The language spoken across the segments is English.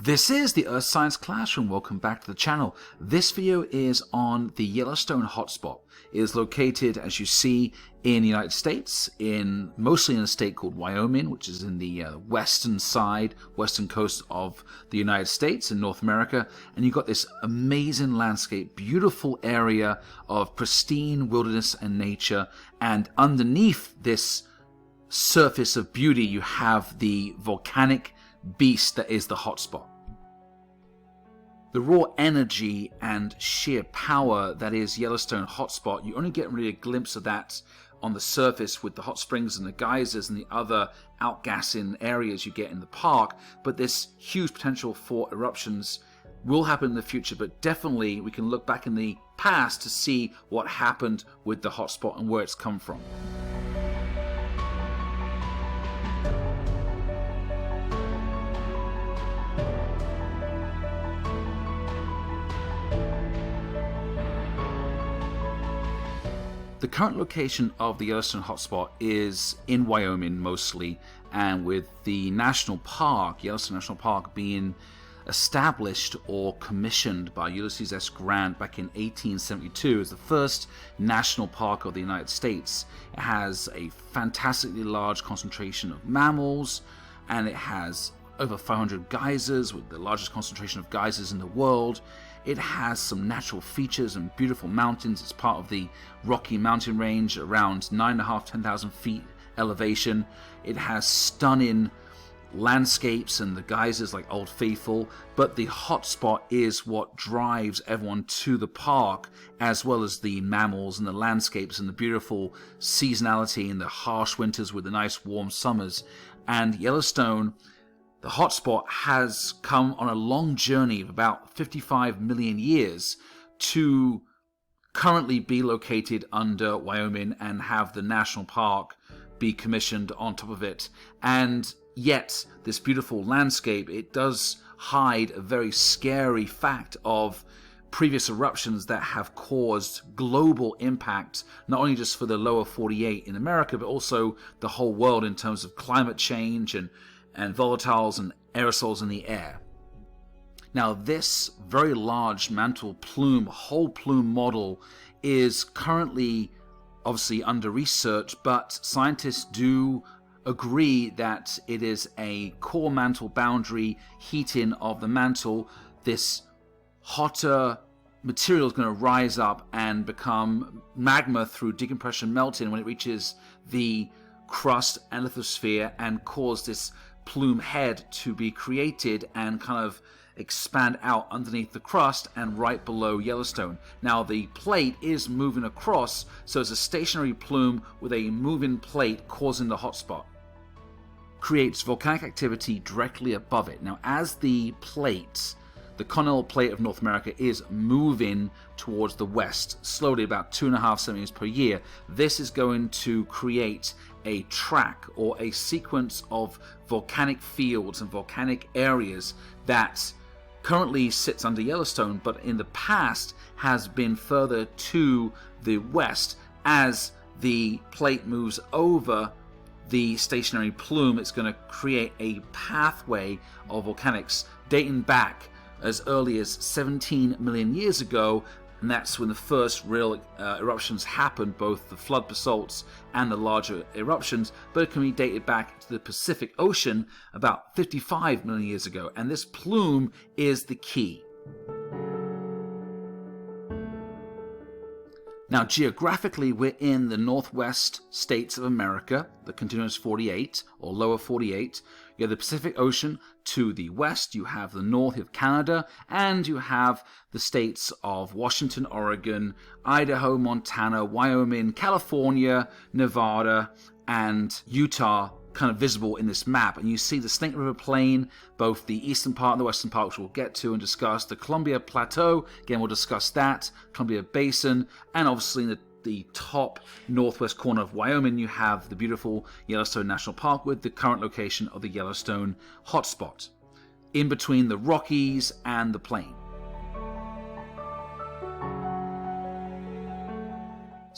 This is the Earth Science Classroom. Welcome back to the channel. This video is on the Yellowstone hotspot. It is located, as you see, in the United States, mostly in a state called Wyoming, which is in the western coast of the United States in North America. And you've got this amazing landscape, beautiful area of pristine wilderness and nature. And underneath this surface of beauty, you have the volcanic beast that is the hotspot. The raw energy and sheer power that is Yellowstone hotspot, you only get really a glimpse of that on the surface with the hot springs and the geysers and the other outgassing areas you get in the park, but this huge potential for eruptions will happen in the future. But definitely we can look back in the past to see what happened with the hotspot and where it's come from. The current location of the Yellowstone hotspot is in Wyoming mostly, and with the national park, Yellowstone National Park, being established or commissioned by Ulysses S. Grant back in 1872 as the first national park of the United States. It has a fantastically large concentration of mammals, and it has over 500 geysers, with the largest concentration of geysers in the world. It has some natural features and beautiful mountains. It's part of the Rocky Mountain Range, around 9,500 to 10,000 feet elevation. It has stunning landscapes and the geysers like Old Faithful, but the hotspot is what drives everyone to the park, as well as the mammals and the landscapes and the beautiful seasonality and the harsh winters with the nice warm summers. And Yellowstone, the hotspot, has come on a long journey of about 55 million years to currently be located under Wyoming and have the national park be commissioned on top of it. And yet, this beautiful landscape, it does hide a very scary fact of previous eruptions that have caused global impact, not only just for the lower 48 in America, but also the whole world in terms of climate change and volatiles and aerosols in the air. Now, this very large mantle plume, whole plume model is currently obviously under research, but scientists do agree that it is a core mantle boundary heating of the mantle. This hotter material is going to rise up and become magma through decompression melting when it reaches the crust and lithosphere, and cause this plume head to be created and kind of expand out underneath the crust and right below Yellowstone. Now, the plate is moving across, so it's a stationary plume with a moving plate causing the hotspot. Creates volcanic activity directly above it. Now, as the plate, the continental plate of North America, is moving towards the west, slowly, about 2.5 centimeters per year, this is going to create a track or a sequence of volcanic fields and volcanic areas that currently sits under Yellowstone, but in the past has been further to the west. As the plate moves over the stationary plume, it's going to create a pathway of volcanics dating back as early as 17 million years ago, and that's when the first real eruptions happened, both the flood basalts and the larger eruptions. But it can be dated back to the Pacific Ocean about 55 million years ago, and this plume is the key. Now, geographically, we're in the northwest states of America, the continuous 48 or lower 48. You have the Pacific Ocean to the west, you have the north of Canada, and you have the states of Washington, Oregon, Idaho, Montana, Wyoming, California, Nevada, and Utah kind of visible in this map. And you see the Snake River Plain, both the eastern part and the western part, which we'll get to and discuss. The Columbia Plateau, again, we'll discuss that. Columbia Basin, and obviously in the top northwest corner of Wyoming, you have the beautiful Yellowstone National Park with the current location of the Yellowstone hotspot, in between the Rockies and the plain.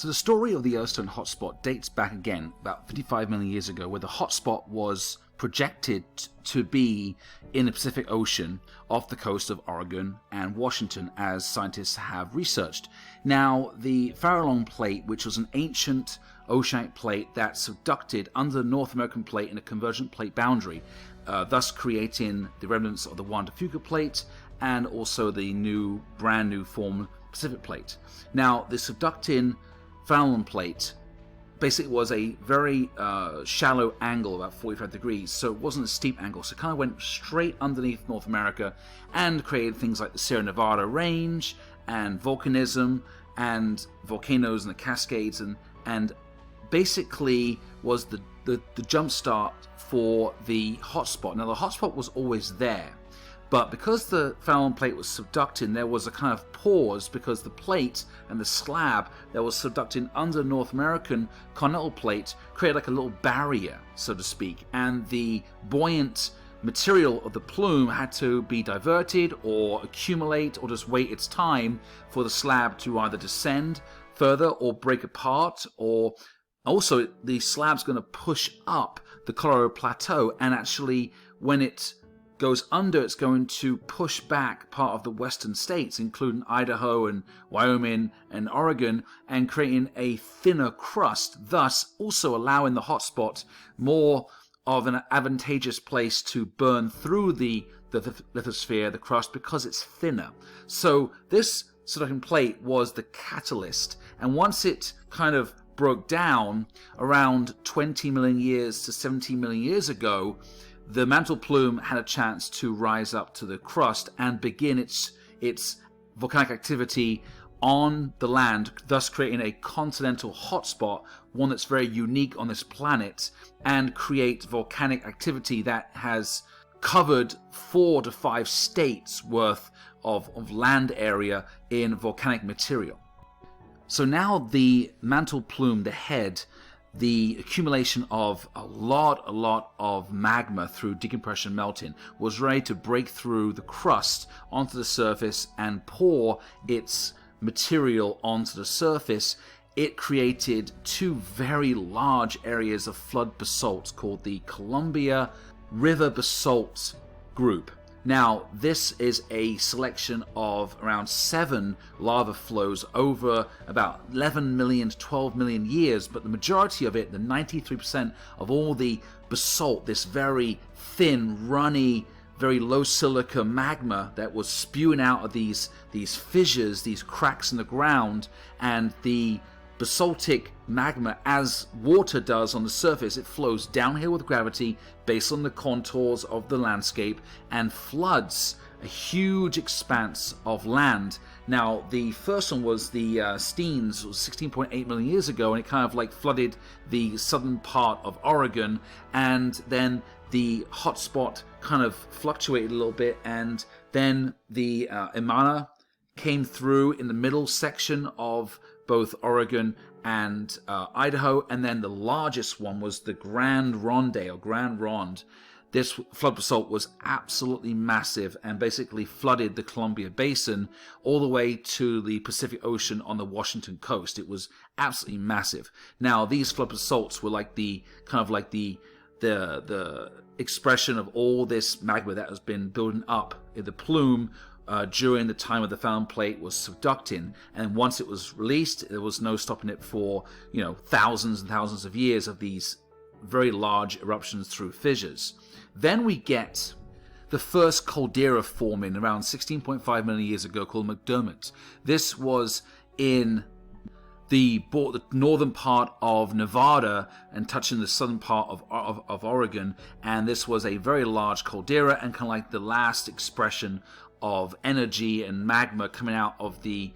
So the story of the Yellowstone hotspot dates back again about 55 million years ago, where the hotspot was projected to be in the Pacific Ocean off the coast of Oregon and Washington, as scientists have researched. Now, the Farallon plate, which was an ancient oceanic plate that subducted under the North American plate in a convergent plate boundary, thus creating the remnants of the Juan de Fuca plate and also the brand new formed Pacific plate. Now, the subducting Farallon plate basically was a very shallow angle, about 45 degrees, so it wasn't a steep angle, so it kind of went straight underneath North America and created things like the Sierra Nevada range and volcanism and volcanoes and the Cascades, and basically was the jump start for the hotspot. Now, the hotspot was always there, but because the Farallon plate was subducting, there was a kind of pause because the plate and the slab that was subducting under North American continental plate created like a little barrier, so to speak, and the buoyant material of the plume had to be diverted or accumulate or just wait its time for the slab to either descend further or break apart, or also the slab's going to push up the Colorado Plateau, and actually when it goes under, it's going to push back part of the western states, including Idaho and Wyoming and Oregon, and creating a thinner crust, thus also allowing the hotspot more of an advantageous place to burn through the lithosphere, the crust, because it's thinner. So this subducting plate was the catalyst, and once it kind of broke down around 20 million years to 17 million years ago, the mantle plume had a chance to rise up to the crust and begin its volcanic activity on the land, thus creating a continental hotspot, one that's very unique on this planet, and create volcanic activity that has covered 4 to 5 states worth of land area in volcanic material. So now the mantle plume, the head, the accumulation of a lot of magma through decompression melting, was ready to break through the crust onto the surface and pour its material onto the surface. It created 2 very large areas of flood basalt called the Columbia River Basalt Group. Now, this is a selection of around 7 lava flows over about 11 million to 12 million years, but the majority of it, the 93% of all the basalt, this very thin, runny, very low silica magma that was spewing out of these fissures, these cracks in the ground, and the basaltic magma, as water does on the surface, it flows downhill with gravity based on the contours of the landscape and floods a huge expanse of land. Now, the first one was the Steens, 16.8 million years ago, and it kind of like flooded the southern part of Oregon, and then the hotspot kind of fluctuated a little bit, and then the Imana came through in the middle section of both Oregon and Idaho, and then the largest one was the Grand Ronde, or Grand Ronde. This flood basalt was absolutely massive and basically flooded the Columbia Basin all the way to the Pacific Ocean on the Washington coast. It was absolutely massive. Now, these flood basalts were like the kind of like the expression of all this magma that has been building up in the plume during the time of the Farallon plate was subducting, and once it was released, there was no stopping it for thousands and thousands of years of these very large eruptions through fissures. Then we get the first caldera forming around 16.5 million years ago, called McDermott. This was in the northern part of Nevada and touching the southern part of Oregon, and this was a very large caldera and kind of like the last expression of energy and magma coming out of the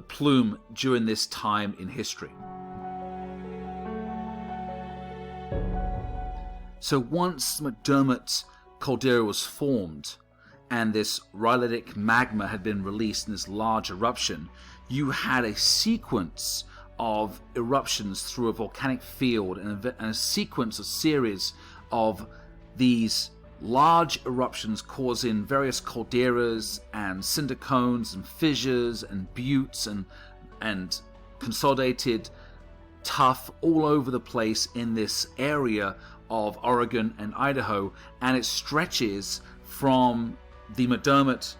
plume during this time in history. So once McDermott caldera was formed and this rhyolitic magma had been released in this large eruption, you had a sequence of eruptions through a volcanic field and a series of these large eruptions causing various calderas and cinder cones and fissures and buttes and consolidated tuff all over the place in this area of Oregon and Idaho, and it stretches from the McDermott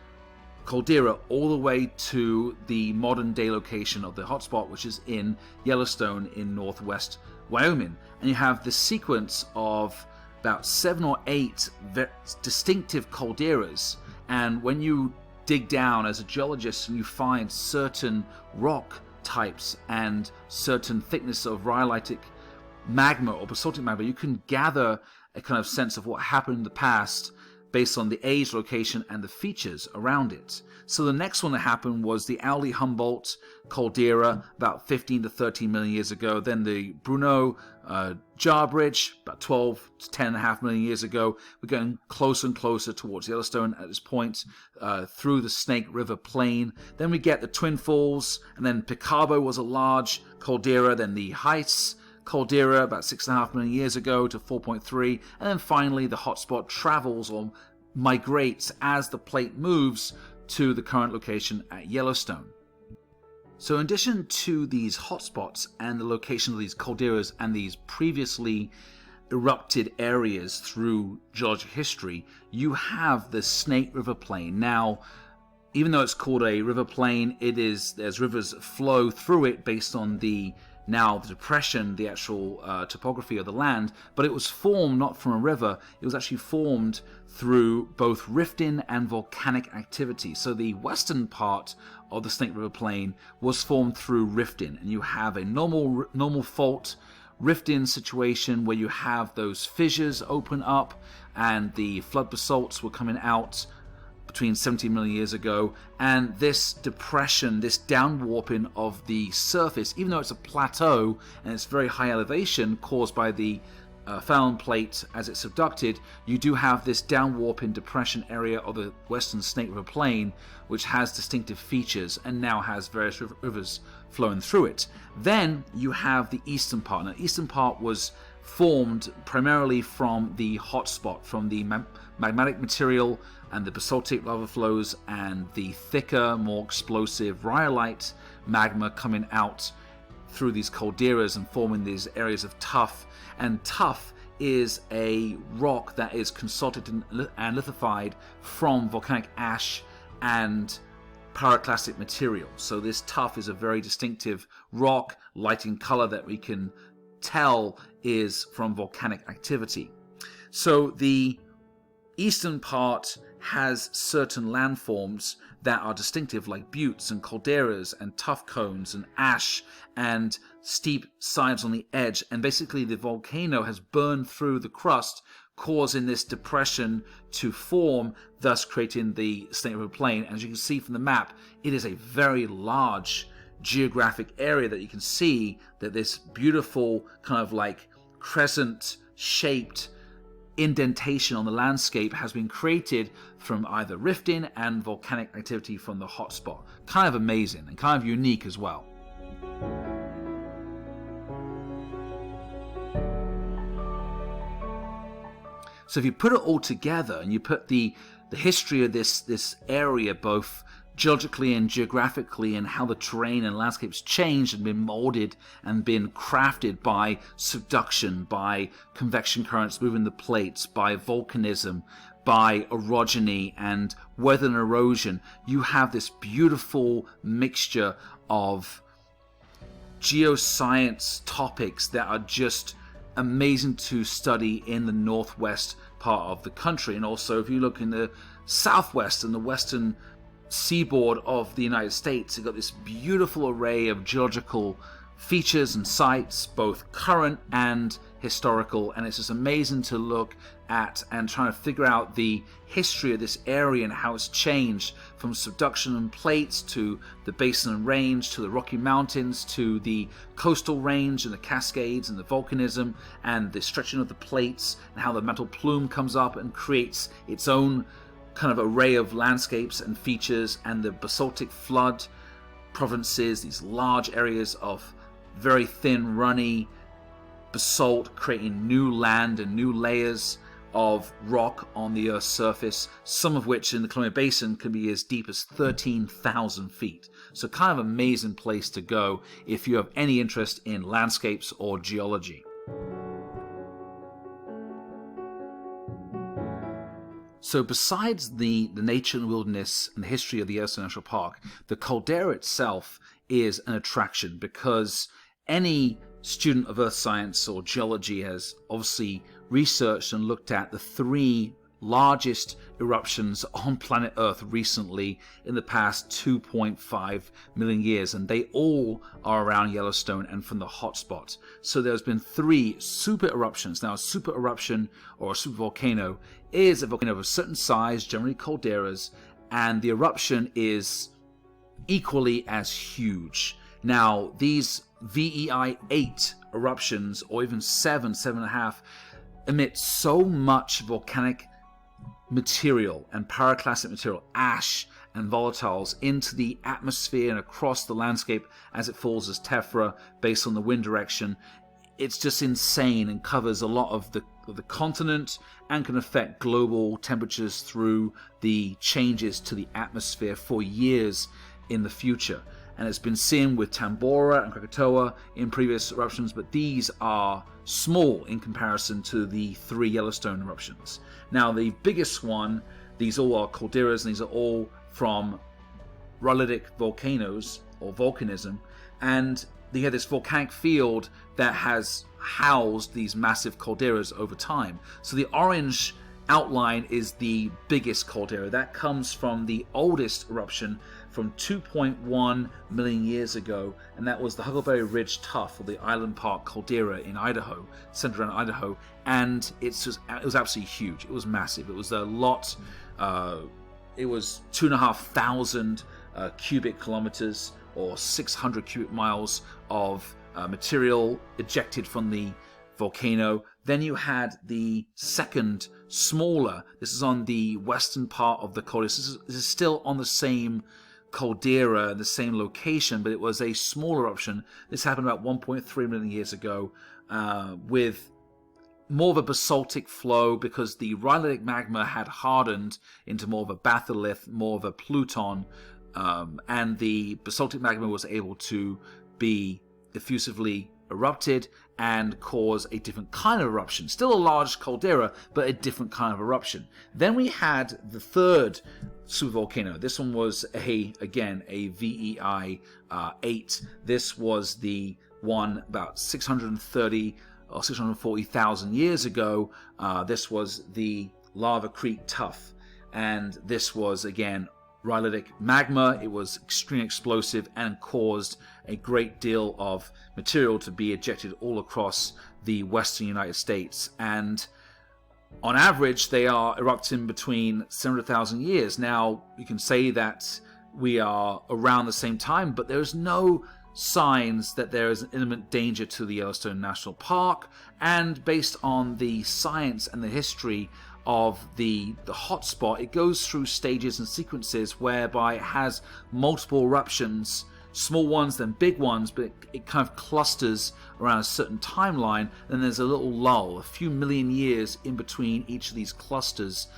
Caldera all the way to the modern day location of the hotspot, which is in Yellowstone in northwest Wyoming. And you have this sequence of about 7 or 8 distinctive calderas, and when you dig down as a geologist and you find certain rock types and certain thickness of rhyolitic magma or basaltic magma, you can gather a kind of sense of what happened in the past based on the age, location, and the features around it. So the next one that happened was the Aldi-Humboldt caldera about 15 to 13 million years ago. Then the Bruneau Jar Bridge about 12 to 10.5 million years ago. We're getting closer and closer towards Yellowstone at this point through the Snake River Plain. Then we get the Twin Falls, and then Picabo was a large caldera. Then the Heights Caldera about 6.5 million years ago to 4.3, and then finally the hotspot travels or migrates as the plate moves to the current location at Yellowstone. So in addition to these hotspots and the location of these calderas and these previously erupted areas through geologic history, you have the Snake River Plain. Now, even though it's called a river plain, there's rivers flow through it based on the depression, the actual topography of the land, but it was formed not from a river, it was actually formed through both rifting and volcanic activity. So the western part of the Snake River Plain was formed through rifting, and you have a normal fault rifting situation where you have those fissures open up and the flood basalts were coming out between 17 million years ago, and this depression, this downwarping of the surface, even though it's a plateau and it's very high elevation caused by the Farallon plate as it's subducted, you do have this downwarping depression area of the western Snake River Plain, which has distinctive features and now has various rivers flowing through it. Then you have the eastern part. Now, the eastern part was formed primarily from the hotspot, from the magmatic material and the basaltic lava flows and the thicker, more explosive rhyolite magma coming out through these calderas and forming these areas of tuff. And tuff is a rock that is consolidated and lithified from volcanic ash and pyroclastic material. So this tuff is a very distinctive rock, light in color, that we can tell is from volcanic activity. So the eastern part has certain landforms that are distinctive, like buttes and calderas and tuff cones and ash and steep sides on the edge, and basically the volcano has burned through the crust, causing this depression to form, thus creating the Snake River Plain. As you can see from the map, it is a very large geographic area that you can see that this beautiful kind of like crescent shaped indentation on the landscape has been created from either rifting and volcanic activity from the hotspot. Kind of amazing and kind of unique as well. So if you put it all together and you put the history of this area, both geologically and geographically, and how the terrain and landscapes changed and been molded and been crafted by subduction, by convection currents moving the plates, by volcanism, by orogeny and weather and erosion, you have this beautiful mixture of geoscience topics that are just amazing to study in the northwest part of the country. And also if you look in the southwest and the western seaboard of the United States, you've got this beautiful array of geological features and sites, both current and historical, and it's just amazing to look at and try to figure out the history of this area and how it's changed from subduction and plates to the basin and range to the Rocky Mountains to the coastal range and the Cascades and the volcanism and the stretching of the plates and how the mantle plume comes up and creates its own kind of array of landscapes and features, and the basaltic flood provinces, these large areas of very thin runny basalt creating new land and new layers of rock on the Earth's surface, some of which in the Columbia Basin can be as deep as 13,000 feet. So kind of amazing place to go if you have any interest in landscapes or geology. So besides the nature and wilderness and the history of the Yellowstone National Park, the Caldera itself is an attraction because any student of earth science or geology has obviously researched and looked at the 3 largest eruptions on planet Earth recently in the past 2.5 million years, and they all are around Yellowstone and from the hotspot. So there's been 3 super eruptions. Now a super eruption or a supervolcano is a volcano of a certain size, generally calderas, and the eruption is equally as huge. Now these VEI 8 eruptions, or even 7.5, emit so much volcanic material and pyroclastic material, ash and volatiles, into the atmosphere and across the landscape as it falls as tephra based on the wind direction. It's just insane and covers a lot of the continent and can affect global temperatures through the changes to the atmosphere for years in the future. And it's been seen with Tambora and Krakatoa in previous eruptions, but these are small in comparison to the 3 Yellowstone eruptions. Now the biggest one, these all are calderas, and these are all from rhyolitic volcanoes or volcanism, and they have this volcanic field that has housed these massive calderas over time. So the orange outline is the biggest caldera. That comes from the oldest eruption from 2.1 million years ago, and that was the Huckleberry Ridge Tuff, or the Island Park Caldera in Idaho, centered around Idaho, and it was absolutely huge. It was massive. It was a lot. It was 2,500 cubic kilometers, or 600 cubic miles of material ejected from the volcano. Then you had the second smaller. This is on the western part of the caldera. This is still on the same caldera, the same location, but it was a small eruption. This happened about 1.3 million years ago, with more of a basaltic flow because the rhyolitic magma had hardened into more of a batholith, more of a pluton, and the basaltic magma was able to be effusively erupted and cause a different kind of eruption. Still a large caldera, but a different kind of eruption. Then we had the third supervolcano. This one was again a VEI 8. This was the one about 630 or 640,000 years ago. This was the Lava Creek Tuff, and this was again rhyolitic magma. It was extremely explosive and caused a great deal of material to be ejected all across the western United States. And on average, they are erupting between 700,000 years. Now, you can say that we are around the same time, but there's no signs that there is an imminent danger to the Yellowstone National Park. And based on the science and the history of the hotspot, it goes through stages and sequences whereby it has multiple eruptions, small ones then big ones, but it kind of clusters around a certain timeline. Then there's a little lull, a few million years in between each of these clusters.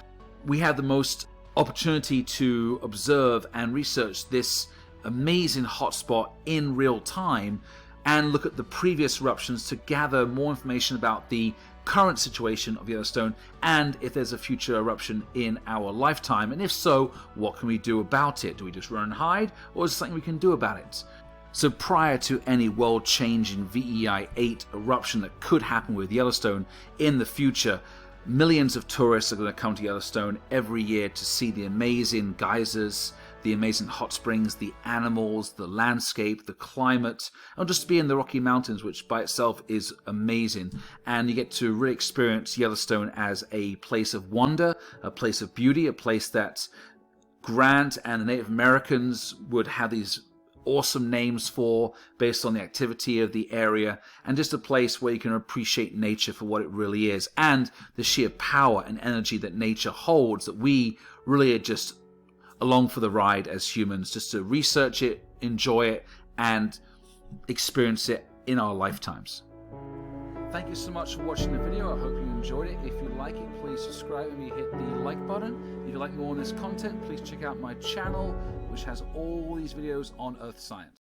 We have the most opportunity to observe and research this amazing hotspot in real time and look at the previous eruptions to gather more information about the current situation of Yellowstone and if there's a future eruption in our lifetime, and if so, what can we do about it? Do we just run and hide, or is there something we can do about it? So prior to any world-changing VEI 8 eruption that could happen with Yellowstone in the future, millions of tourists are going to come to Yellowstone every year to see the amazing geysers, the amazing hot springs, the animals, the landscape, the climate, and just to be in the Rocky Mountains, which by itself is amazing. And you get to really experience Yellowstone as a place of wonder, a place of beauty, a place that Grant and the Native Americans would have these awesome names for based on the activity of the area, and just a place where you can appreciate nature for what it really is and the sheer power and energy that nature holds, that we really are just along for the ride as humans, just to research it, enjoy it, and experience it in our lifetimes. Thank you so much for watching the video. I hope you enjoyed it. If you like it, please subscribe and hit the like button. If you like more on this content, please check out my channel, which has all these videos on Earth science.